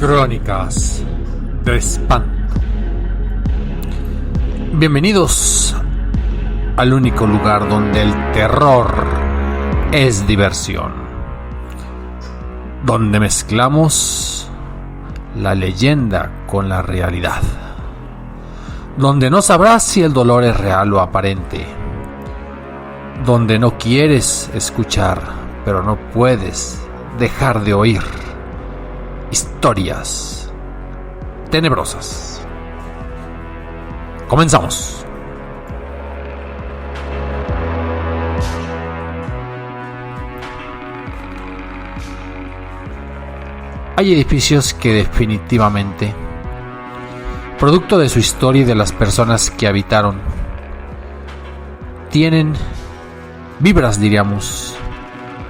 Crónicas de espanto. Bienvenidos al único lugar donde el terror es diversión, donde mezclamos la leyenda con la realidad, donde no sabrás si el dolor es real o aparente, donde no quieres escuchar pero no puedes dejar de oír historias tenebrosas. Comenzamos. Hay edificios que definitivamente, producto de su historia y de las personas que habitaron, tienen vibras, diríamos,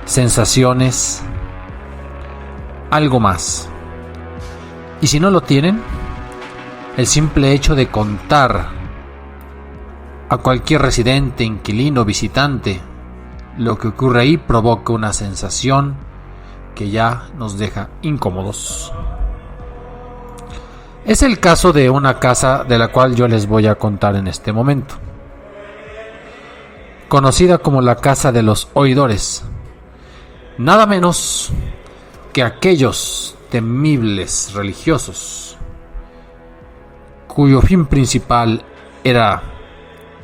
sensaciones, algo más. Y si no lo tienen, el simple hecho de contar a cualquier residente, inquilino, visitante lo que ocurre ahí provoca una sensación que ya nos deja incómodos. Es el caso de una casa de la cual yo les voy a contar en este momento, conocida como la Casa de los Oidores. Nada menos que aquellos temibles religiosos cuyo fin principal era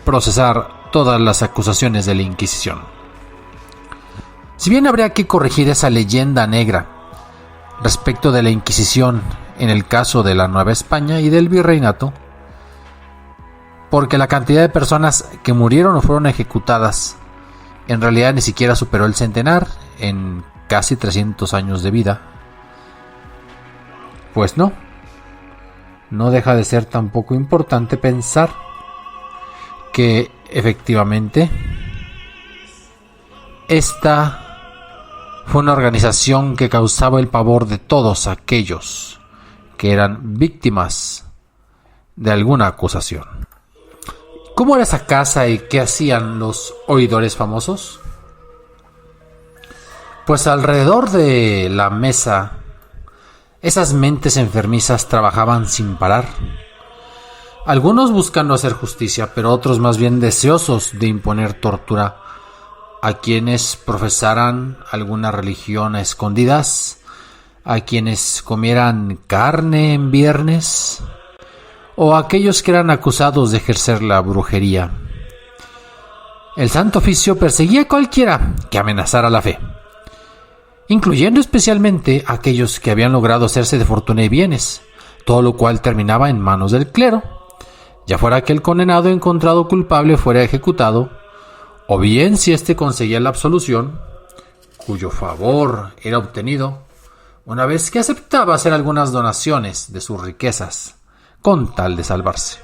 procesar todas las acusaciones de la Inquisición. Si bien habría que corregir esa leyenda negra respecto de la Inquisición en el caso de la Nueva España y del Virreinato, porque la cantidad de personas que murieron o fueron ejecutadas en realidad ni siquiera superó el centenar en casi 300 años de vida, pues no deja de ser tampoco importante pensar que efectivamente esta fue una organización que causaba el pavor de todos aquellos que eran víctimas de alguna acusación. ¿Cómo era esa casa y qué hacían los oidores famosos? Pues alrededor de la mesa, esas mentes enfermizas trabajaban sin parar. Algunos buscando hacer justicia, pero otros más bien deseosos de imponer tortura a quienes profesaran alguna religión a escondidas, a quienes comieran carne en viernes, o a aquellos que eran acusados de ejercer la brujería. El Santo Oficio perseguía a cualquiera que amenazara la fe, incluyendo especialmente a aquellos que habían logrado hacerse de fortuna y bienes, todo lo cual terminaba en manos del clero, ya fuera que el condenado encontrado culpable fuera ejecutado, o bien si éste conseguía la absolución, cuyo favor era obtenido una vez que aceptaba hacer algunas donaciones de sus riquezas con tal de salvarse.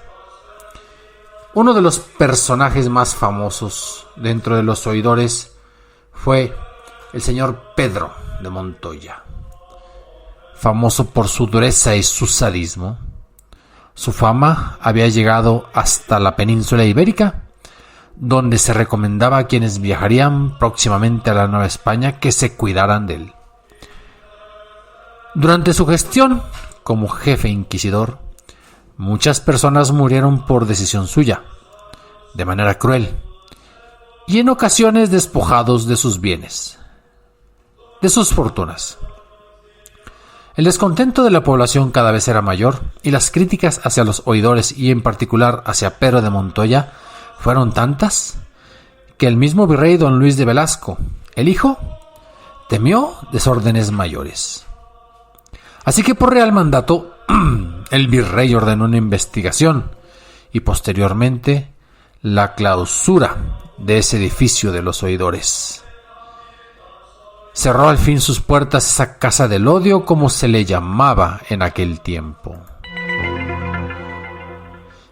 Uno de los personajes más famosos dentro de los oidores fue el señor Pedro de Montoya. Famoso por su dureza y su sadismo, su fama había llegado hasta la península ibérica, donde se recomendaba a quienes viajarían próximamente a la Nueva España que se cuidaran de él. Durante su gestión como jefe inquisidor, muchas personas murieron por decisión suya, de manera cruel, y en ocasiones despojados de sus bienes, de sus fortunas. El descontento de la población cada vez era mayor, y las críticas hacia los oidores y en particular hacia Pedro de Montoya fueron tantas que el mismo virrey don Luis de Velasco, el hijo, temió desórdenes mayores. Así que por real mandato, el virrey ordenó una investigación y posteriormente la clausura de ese edificio de los oidores. Cerró al fin sus puertas esa casa del odio, como se le llamaba en aquel tiempo.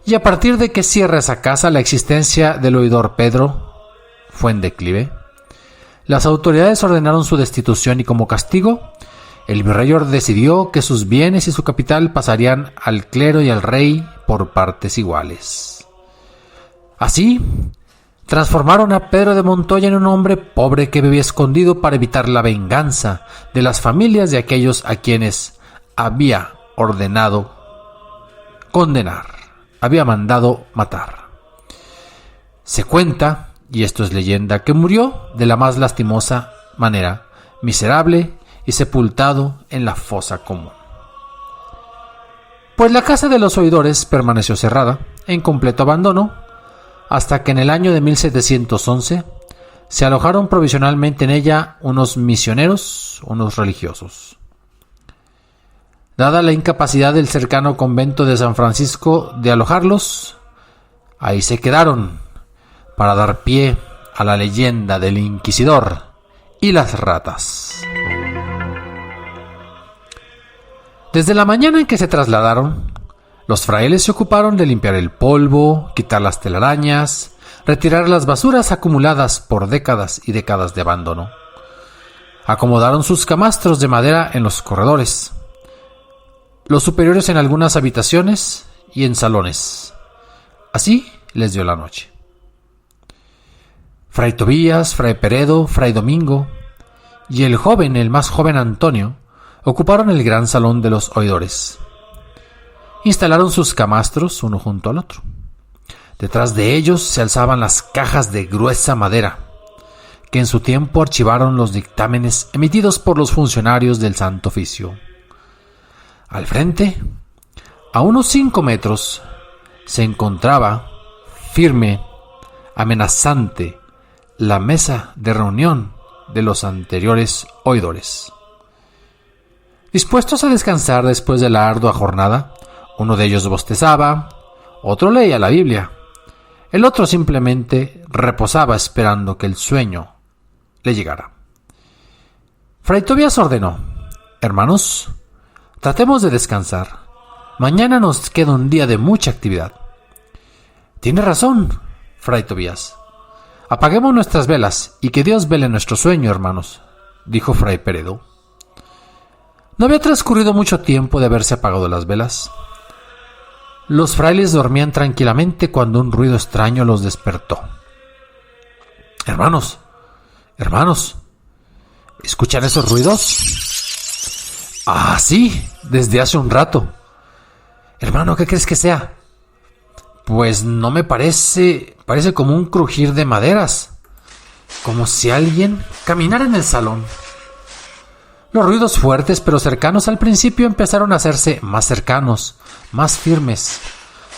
Y a partir de que cierra esa casa, la existencia del oidor Pedro fue en declive. Las autoridades ordenaron su destitución y como castigo, el virrey decidió que sus bienes y su capital pasarían al clero y al rey por partes iguales. Así, transformaron a Pedro de Montoya en un hombre pobre que vivía escondido para evitar la venganza de las familias de aquellos a quienes había ordenado condenar, había mandado matar. Se cuenta, y esto es leyenda, que murió de la más lastimosa manera, miserable y sepultado en la fosa común. Pues la casa de los oidores permaneció cerrada, en completo abandono, hasta que en el año de 1711 se alojaron provisionalmente en ella unos misioneros, unos religiosos. Dada la incapacidad del cercano convento de San Francisco de alojarlos, ahí se quedaron para dar pie a la leyenda del inquisidor y las ratas. Desde la mañana en que se trasladaron, los frailes se ocuparon de limpiar el polvo, quitar las telarañas, retirar las basuras acumuladas por décadas y décadas de abandono. Acomodaron sus camastros de madera en los corredores, los superiores en algunas habitaciones y en salones. Así les dio la noche. Fray Tobías, Fray Peredo, Fray Domingo y el más joven Antonio, ocuparon el gran salón de los oidores. Instalaron sus camastros uno junto al otro. Detrás de ellos se alzaban las cajas de gruesa madera, que en su tiempo archivaron los dictámenes emitidos por los funcionarios del Santo Oficio. Al frente, a unos 5 metros, se encontraba, firme, amenazante, la mesa de reunión de los anteriores oidores. Dispuestos a descansar después de la ardua jornada, uno de ellos bostezaba, otro leía la Biblia, el otro simplemente reposaba esperando que el sueño le llegara. Fray Tobías ordenó: hermanos, tratemos de descansar. Mañana nos queda un día de mucha actividad. Tiene razón, Fray Tobías. Apaguemos nuestras velas y que Dios vele nuestro sueño, hermanos, dijo Fray Peredo. No había transcurrido mucho tiempo de haberse apagado las velas. Los frailes dormían tranquilamente cuando un ruido extraño los despertó. Hermanos, ¿escuchan esos ruidos? Ah, sí, desde hace un rato. Hermano, ¿qué crees que sea? Pues no me parece como un crujir de maderas, como si alguien caminara en el salón. Los ruidos fuertes pero cercanos al principio empezaron a hacerse más cercanos, más firmes,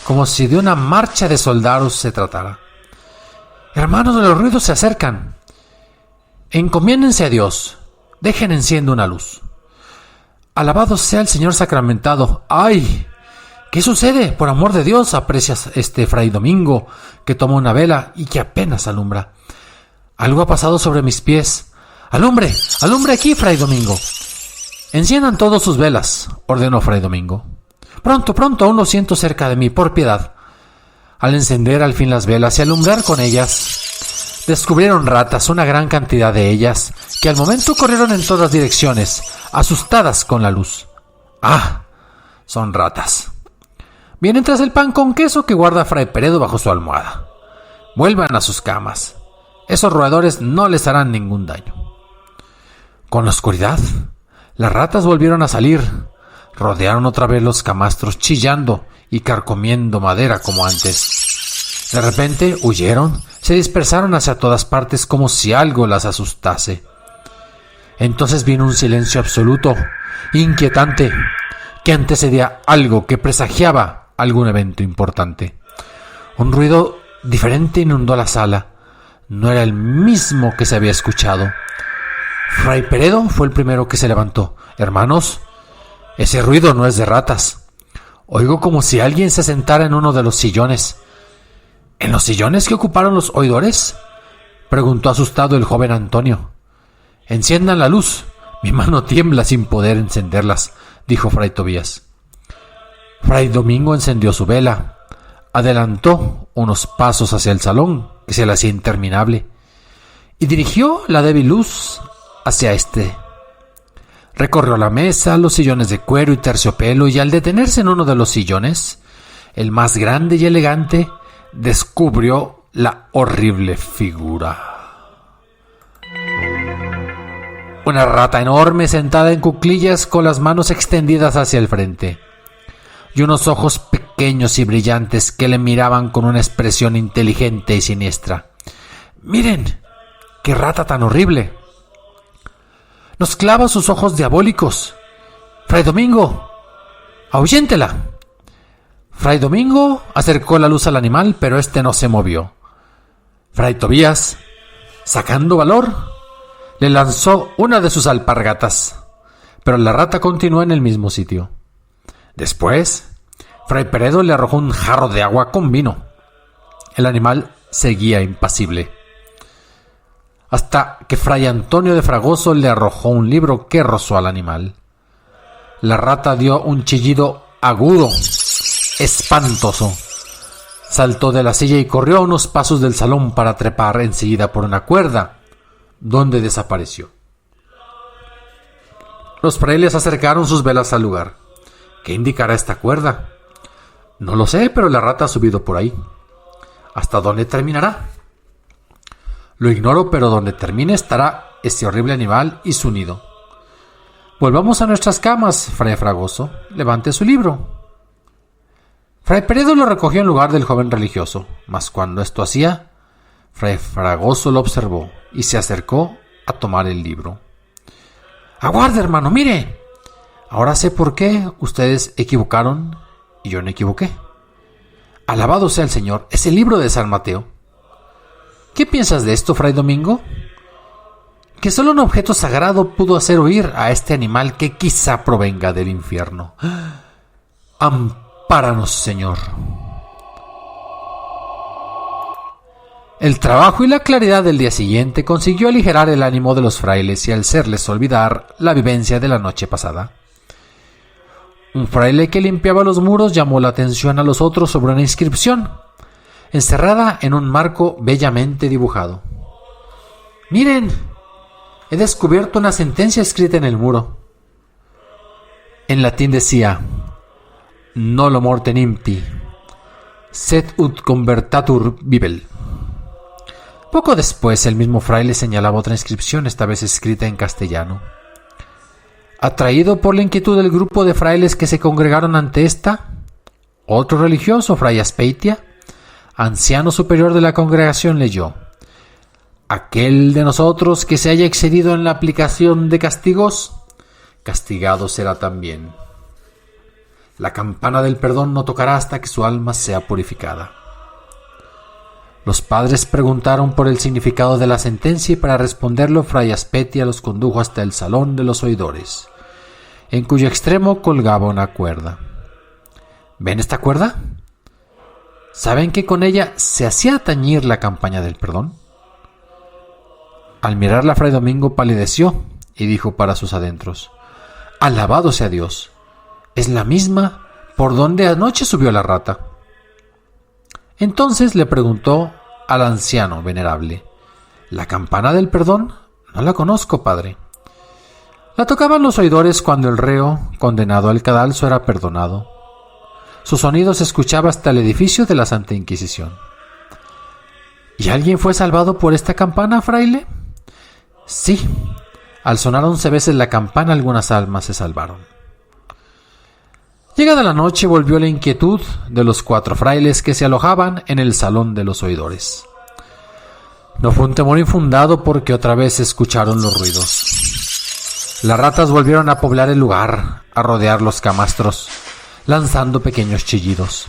como si de una marcha de soldados se tratara. Hermanos, los ruidos se acercan. Encomiéndense a Dios, dejen enciendo una luz. Alabado sea el Señor sacramentado. ¡Ay! ¿Qué sucede? Por amor de Dios, aprecias Fray Domingo, que toma una vela y que apenas alumbra. Algo ha pasado sobre mis pies. ¡Alumbre! ¡Alumbre aquí, Fray Domingo! Enciendan todos sus velas, ordenó Fray Domingo. Pronto, aún lo siento cerca de mí, por piedad. Al encender al fin las velas y alumbrar con ellas, descubrieron ratas, una gran cantidad de ellas, que al momento corrieron en todas direcciones, asustadas con la luz. ¡Ah! Son ratas. Vienen tras el pan con queso que guarda Fray Peredo bajo su almohada. Vuelvan a sus camas. Esos roedores no les harán ningún daño. Con la oscuridad, las ratas volvieron a salir. Rodearon otra vez los camastros, chillando y carcomiendo madera como antes. De repente huyeron, se dispersaron hacia todas partes como si algo las asustase. Entonces vino un silencio absoluto, inquietante, que antecedía algo que presagiaba algún evento importante. Un ruido diferente inundó la sala. No era el mismo que se había escuchado. Fray Peredo fue el primero que se levantó. Hermanos, ese ruido no es de ratas. Oigo como si alguien se sentara en uno de los sillones. ¿En los sillones que ocuparon los oidores?, preguntó asustado el joven Antonio. Enciendan la luz. Mi mano tiembla sin poder encenderlas, dijo Fray Tobías. Fray Domingo encendió su vela, adelantó unos pasos hacia el salón, que se le hacía interminable, y dirigió la débil luz hacia este. Recorrió la mesa, los sillones de cuero y terciopelo, y al detenerse en uno de los sillones, el más grande y elegante, descubrió la horrible figura. Una rata enorme sentada en cuclillas con las manos extendidas hacia el frente y unos ojos pequeños y brillantes que le miraban con una expresión inteligente y siniestra. ¡Miren! ¡Qué rata tan horrible! ¡Nos clava sus ojos diabólicos! ¡Fray Domingo! ¡Ahuyéntela! Fray Domingo acercó la luz al animal, pero este no se movió. Fray Tobías, sacando valor, le lanzó una de sus alpargatas, pero la rata continuó en el mismo sitio. Después, Fray Peredo le arrojó un jarro de agua con vino. El animal seguía impasible, hasta que Fray Antonio de Fragoso le arrojó un libro que rozó al animal. La rata dio un chillido agudo, espantoso. Saltó de la silla y corrió a unos pasos del salón para trepar enseguida por una cuerda, donde desapareció. Los frailes acercaron sus velas al lugar. ¿Qué indicará esta cuerda? No lo sé, pero la rata ha subido por ahí. ¿Hasta dónde terminará? Lo ignoro, pero donde termine estará ese horrible animal y su nido. Volvamos a nuestras camas, Fray Fragoso. Levante su libro. Fray Peredo lo recogió en lugar del joven religioso, mas cuando esto hacía, Fray Fragoso lo observó y se acercó a tomar el libro. ¡Aguarde, hermano, mire! Ahora sé por qué ustedes equivocaron y yo no equivoqué. Alabado sea el Señor, es el libro de San Mateo. ¿Qué piensas de esto, Fray Domingo? Que solo un objeto sagrado pudo hacer huir a este animal que quizá provenga del infierno. Ampáranos, Señor. El trabajo y la claridad del día siguiente consiguió aligerar el ánimo de los frailes y hacerles olvidar la vivencia de la noche pasada. Un fraile que limpiaba los muros llamó la atención a los otros sobre una inscripción, encerrada en un marco bellamente dibujado. ¡Miren! He descubierto una sentencia escrita en el muro. En latín decía: Nolo mortem impti, sed ut convertatur bibel. Poco después, el mismo fraile señalaba otra inscripción, esta vez escrita en castellano. Atraído por la inquietud del grupo de frailes que se congregaron ante esta, otro religioso, Fray Aspeitia, anciano superior de la congregación, leyó: Aquel de nosotros que se haya excedido en la aplicación de castigos, castigado será también. La campana del perdón no tocará hasta que su alma sea purificada. Los padres preguntaron por el significado de la sentencia y para responderlo Fray Aspeitia los condujo hasta el salón de los oidores, en cuyo extremo colgaba una cuerda. ¿Ven esta cuerda? ¿Saben que con ella se hacía tañir la campana del perdón? Al mirarla, Fray Domingo palideció y dijo para sus adentros: Alabado sea Dios, es la misma por donde anoche subió la rata. Entonces le preguntó al anciano venerable: ¿La campana del perdón? No la conozco, padre. La tocaban los oidores cuando el reo, condenado al cadalso, era perdonado. Su sonido se escuchaba hasta el edificio de la Santa Inquisición. ¿Y alguien fue salvado por esta campana, fraile? Sí, al sonar 11 veces la campana, algunas almas se salvaron. Llegada la noche, volvió la inquietud de los 4 frailes que se alojaban en el salón de los oidores. No fue un temor infundado porque otra vez se escucharon los ruidos. Las ratas volvieron a poblar el lugar, a rodear los camastros, lanzando pequeños chillidos.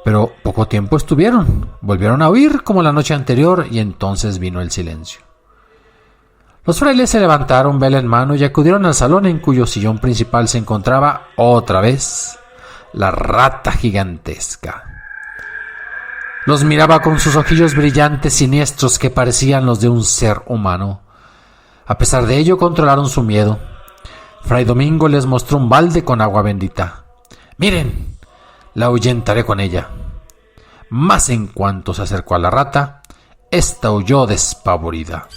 Pero poco tiempo estuvieron, volvieron a huir como la noche anterior y entonces vino el silencio. Los frailes se levantaron, vela en mano, y acudieron al salón en cuyo sillón principal se encontraba otra vez la rata gigantesca. Los miraba con sus ojillos brillantes siniestros que parecían los de un ser humano. A pesar de ello, controlaron su miedo. Fray Domingo les mostró un balde con agua bendita. «Miren, la ahuyentaré con ella». Mas en cuanto se acercó a la rata, ésta huyó despavorida.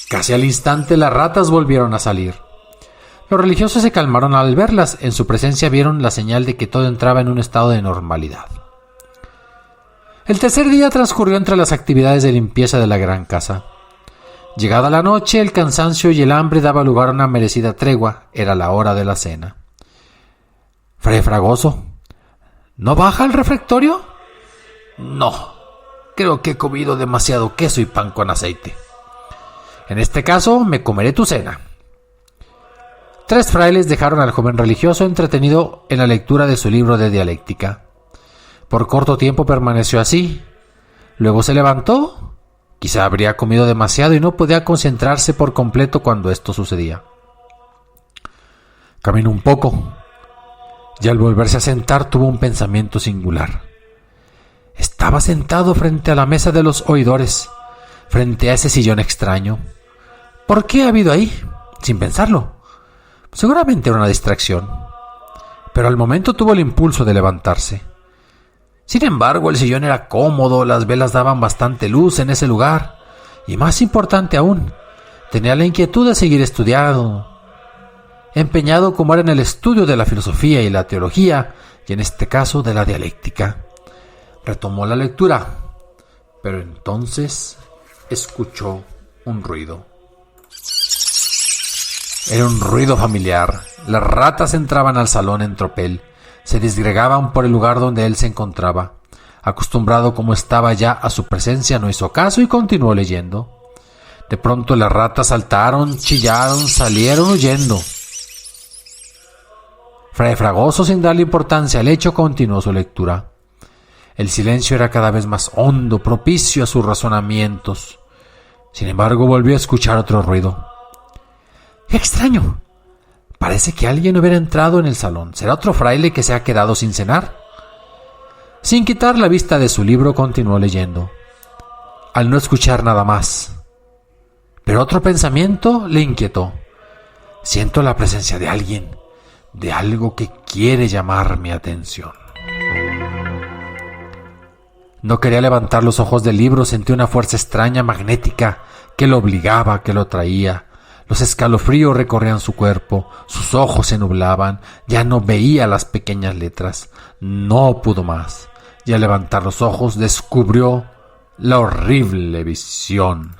Casi al instante las ratas volvieron a salir. Los religiosos se calmaron al verlas. En su presencia vieron la señal de que todo entraba en un estado de normalidad. El tercer día transcurrió entre las actividades de limpieza de la gran casa. Llegada la noche, el cansancio y el hambre daba lugar a una merecida tregua. Era la hora de la cena. Fray Fragoso, ¿no baja al refectorio? No, creo que he comido demasiado queso y pan con aceite. En este caso, me comeré tu cena. 3 frailes dejaron al joven religioso entretenido en la lectura de su libro de dialéctica. Por corto tiempo permaneció así. Luego se levantó. Quizá habría comido demasiado y no podía concentrarse por completo cuando esto sucedía. Caminó un poco y al volverse a sentar tuvo un pensamiento singular. Estaba sentado frente a la mesa de los oidores, frente a ese sillón extraño. ¿Por qué ha habido ahí? Sin pensarlo. Seguramente era una distracción. Pero al momento tuvo el impulso de levantarse. Sin embargo, el sillón era cómodo, las velas daban bastante luz en ese lugar, y más importante aún, tenía la inquietud de seguir estudiando. Empeñado como era en el estudio de la filosofía y la teología, y en este caso de la dialéctica. Retomó la lectura, pero entonces escuchó un ruido. Era un ruido familiar. Las ratas entraban al salón en tropel. Se disgregaban por el lugar donde él se encontraba. Acostumbrado como estaba ya a su presencia, no hizo caso y continuó leyendo. De pronto las ratas saltaron, chillaron, salieron huyendo. Fray Fragoso, sin darle importancia al hecho, continuó su lectura. El silencio era cada vez más hondo, propicio a sus razonamientos. Sin embargo, volvió a escuchar otro ruido. ¡Qué extraño! Parece que alguien hubiera entrado en el salón. ¿Será otro fraile que se ha quedado sin cenar? Sin quitar la vista de su libro, continuó leyendo, al no escuchar nada más. Pero otro pensamiento le inquietó. Siento la presencia de alguien, de algo que quiere llamar mi atención. No quería levantar los ojos del libro, sentía una fuerza extraña, magnética, que lo obligaba, que lo traía. Los escalofríos recorrían su cuerpo, sus ojos se nublaban, ya no veía las pequeñas letras, no pudo más, y al levantar los ojos descubrió la horrible visión.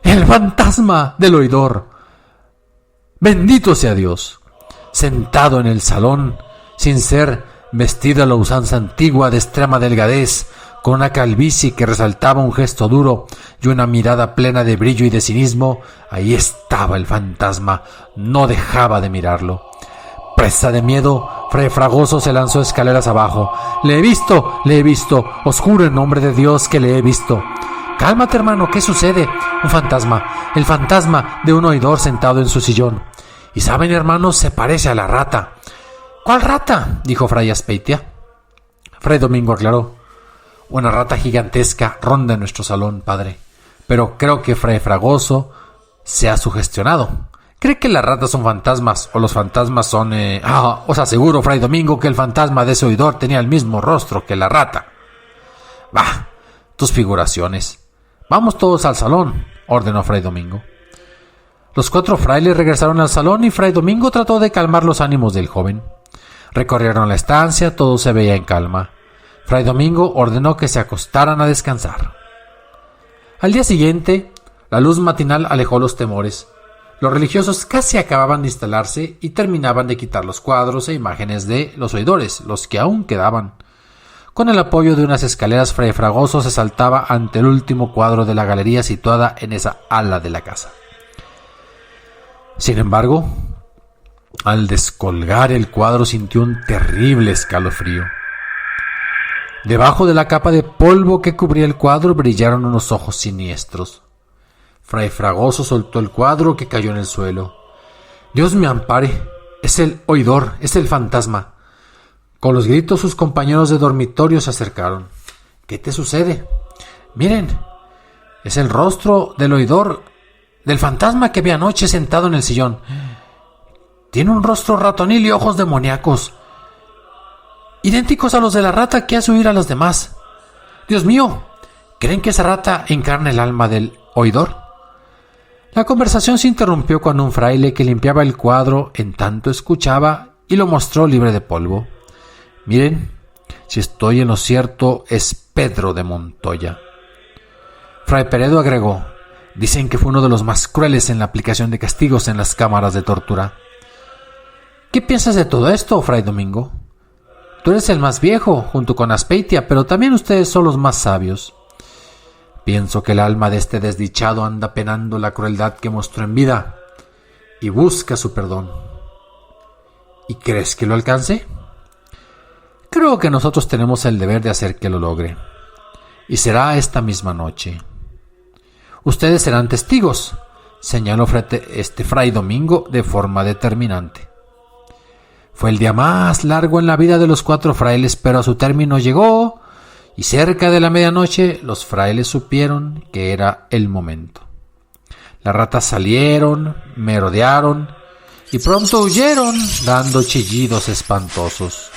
¡El fantasma del oidor! ¡Bendito sea Dios! Sentado en el salón, sin ser vestido a la usanza antigua de extrema delgadez, con una calvicie que resaltaba un gesto duro y una mirada plena de brillo y de cinismo, ahí estaba el fantasma, no dejaba de mirarlo. Presa de miedo, Fray Fragoso se lanzó escaleras abajo. Le he visto, os juro en nombre de Dios que le he visto. Cálmate, hermano, ¿qué sucede? Un fantasma, el fantasma de un oidor sentado en su sillón. Y saben, hermanos, se parece a la rata. ¿Cuál rata?, dijo Fray Azpeitia. Fray Domingo aclaró. Una rata gigantesca ronda en nuestro salón, padre. Pero creo que Fray Fragoso se ha sugestionado. ¿Cree que las ratas son fantasmas o los fantasmas son... os aseguro, Fray Domingo, que el fantasma de ese oidor tenía el mismo rostro que la rata. Bah, tus figuraciones. Vamos todos al salón, ordenó Fray Domingo. Los 4 frailes regresaron al salón y Fray Domingo trató de calmar los ánimos del joven. Recorrieron la estancia, todo se veía en calma. Fray Domingo ordenó que se acostaran a descansar. Al día siguiente, la luz matinal alejó los temores. Los religiosos casi acababan de instalarse y terminaban de quitar los cuadros e imágenes de los oidores, los que aún quedaban. Con el apoyo de unas escaleras, Fray Fragoso se saltaba ante el último cuadro de la galería situada en esa ala de la casa. Sin embargo, al descolgar el cuadro sintió un terrible escalofrío. Debajo de la capa de polvo que cubría el cuadro brillaron unos ojos siniestros. Fray Fragoso soltó el cuadro, que cayó en el suelo. Dios me ampare, es el oidor, es el fantasma. Con los gritos sus compañeros de dormitorio se acercaron. ¿Qué te sucede? Miren, es el rostro del oidor, del fantasma que vi anoche sentado en el sillón. Tiene un rostro ratonil y ojos demoníacos, idénticos a los de la rata que hace huir a los demás. Dios mío, ¿creen que esa rata encarna el alma del oidor? La conversación se interrumpió cuando un fraile que limpiaba el cuadro en tanto escuchaba y lo mostró libre de polvo. Miren, si estoy en lo cierto, es Pedro de Montoya. Fray Peredo agregó: dicen que fue uno de los más crueles en la aplicación de castigos en las cámaras de tortura. ¿Qué piensas de todo esto, Fray Domingo? Tú eres el más viejo, junto con Azpeitia, pero también ustedes son los más sabios. Pienso que el alma de este desdichado anda penando la crueldad que mostró en vida y busca su perdón. ¿Y crees que lo alcance? Creo que nosotros tenemos el deber de hacer que lo logre. Y será esta misma noche. Ustedes serán testigos, señaló Fray Domingo de forma determinante. Fue el día más largo en la vida de los 4 frailes, pero a su término llegó, y cerca de la medianoche los frailes supieron que era el momento. Las ratas salieron, merodearon, y pronto huyeron, dando chillidos espantosos.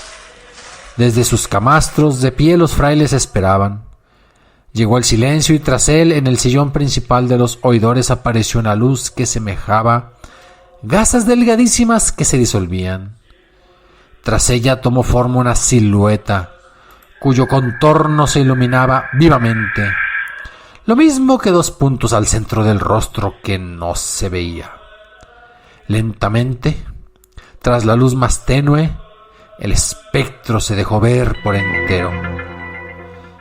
Desde sus camastros de pie los frailes esperaban. Llegó el silencio y tras él, en el sillón principal de los oidores, apareció una luz que semejaba gasas delgadísimas que se disolvían. Tras ella tomó forma una silueta, cuyo contorno se iluminaba vivamente, lo mismo que 2 puntos al centro del rostro que no se veía. Lentamente, tras la luz más tenue, el espectro se dejó ver por entero.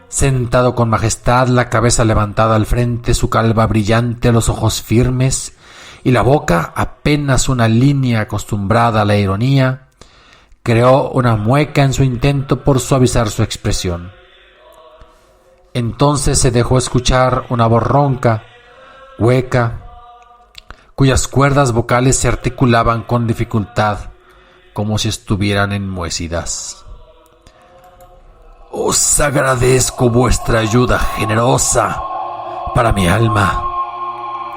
Sentado con majestad, la cabeza levantada al frente, su calva brillante, los ojos firmes y la boca apenas una línea acostumbrada a la ironía, creó una mueca en su intento por suavizar su expresión. Entonces se dejó escuchar una voz ronca, hueca, cuyas cuerdas vocales se articulaban con dificultad, como si estuvieran enmohecidas. Os agradezco vuestra ayuda generosa para mi alma,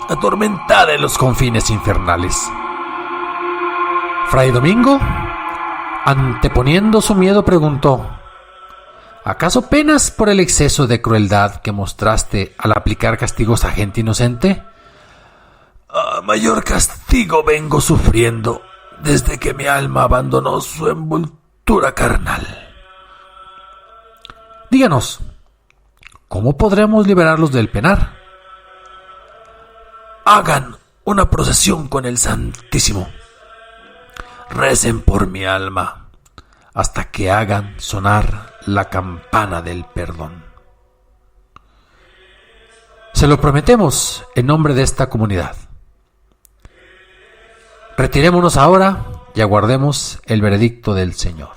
atormentada en los confines infernales. Fray Domingo, anteponiendo su miedo, preguntó: ¿acaso penas por el exceso de crueldad que mostraste al aplicar castigos a gente inocente? Mayor castigo vengo sufriendo desde que mi alma abandonó su envoltura carnal. Díganos, ¿cómo podremos liberarlos del penar? Hagan una procesión con el Santísimo. Recen por mi alma hasta que hagan sonar la campana del perdón. Se lo prometemos en nombre de esta comunidad. Retirémonos ahora y aguardemos el veredicto del Señor.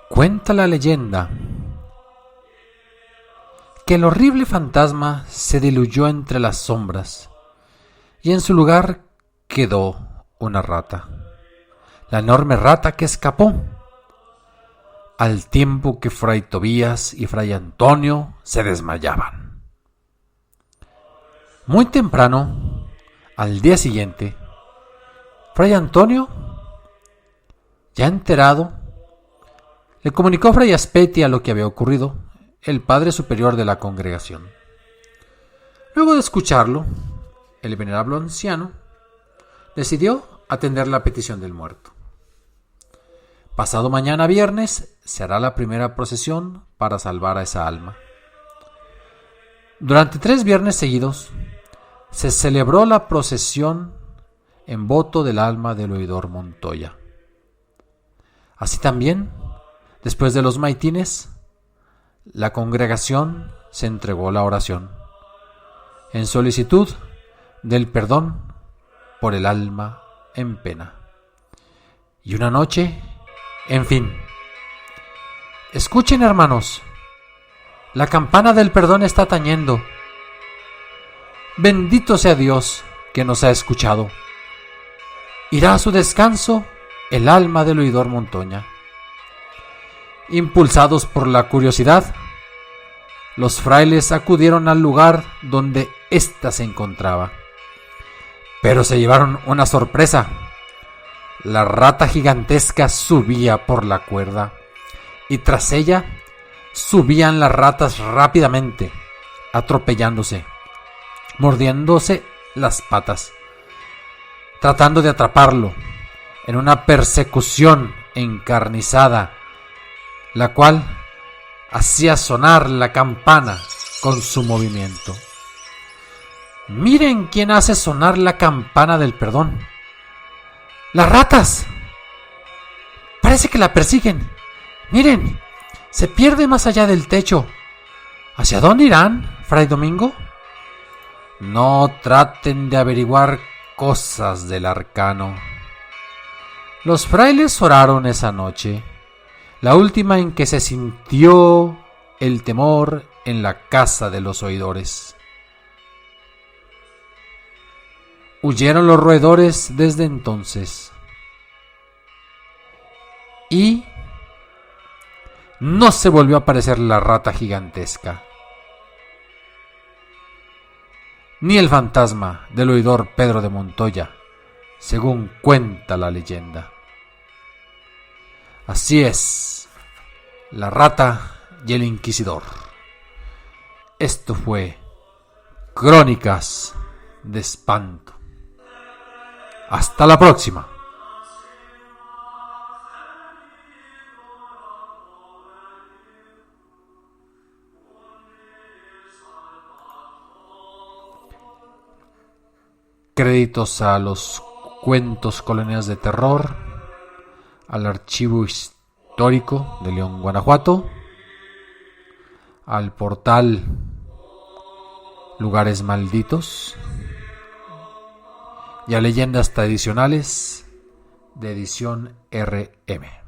Cuenta la leyenda que el horrible fantasma se diluyó entre las sombras y en su lugar quedó una rata, la enorme rata que escapó, al tiempo que Fray Tobías y Fray Antonio se desmayaban. Muy temprano, al día siguiente, Fray Antonio, ya enterado, le comunicó a Fray Azpeitia lo que había ocurrido, el padre superior de la congregación. Luego de escucharlo, el venerable anciano decidió atender la petición del muerto. Pasado mañana viernes se hará la primera procesión para salvar a esa alma. Durante 3 viernes seguidos se celebró la procesión en voto del alma del oidor Montoya. Así también, después de los maitines, la congregación se entregó a la oración, en solicitud del perdón por el alma en pena. Y una noche, en fin. Escuchen, hermanos, la campana del perdón está tañendo. Bendito sea Dios que nos ha escuchado. Irá a su descanso el alma del oidor Montoya. Impulsados por la curiosidad, los frailes acudieron al lugar donde ésta se encontraba. Pero se llevaron una sorpresa. La rata gigantesca subía por la cuerda y tras ella subían las ratas rápidamente, atropellándose, mordiéndose las patas, tratando de atraparlo en una persecución encarnizada, la cual hacía sonar la campana con su movimiento. Miren quién hace sonar la campana del perdón. ¡Las ratas! Parece que la persiguen. Miren, se pierde más allá del techo. ¿Hacia dónde irán, Fray Domingo? No traten de averiguar cosas del arcano. Los frailes oraron esa noche, la última en que se sintió el temor en la casa de los oidores. Huyeron los roedores desde entonces. Y no se volvió a aparecer la rata gigantesca, ni el fantasma del oidor Pedro de Montoya, según cuenta la leyenda. Así es, la rata y el inquisidor. Esto fue Crónicas de Espanto. Hasta la próxima. Créditos a los cuentos coloniales de terror, al archivo histórico de León, Guanajuato, al portal Lugares Malditos y a leyendas tradicionales de edición RM.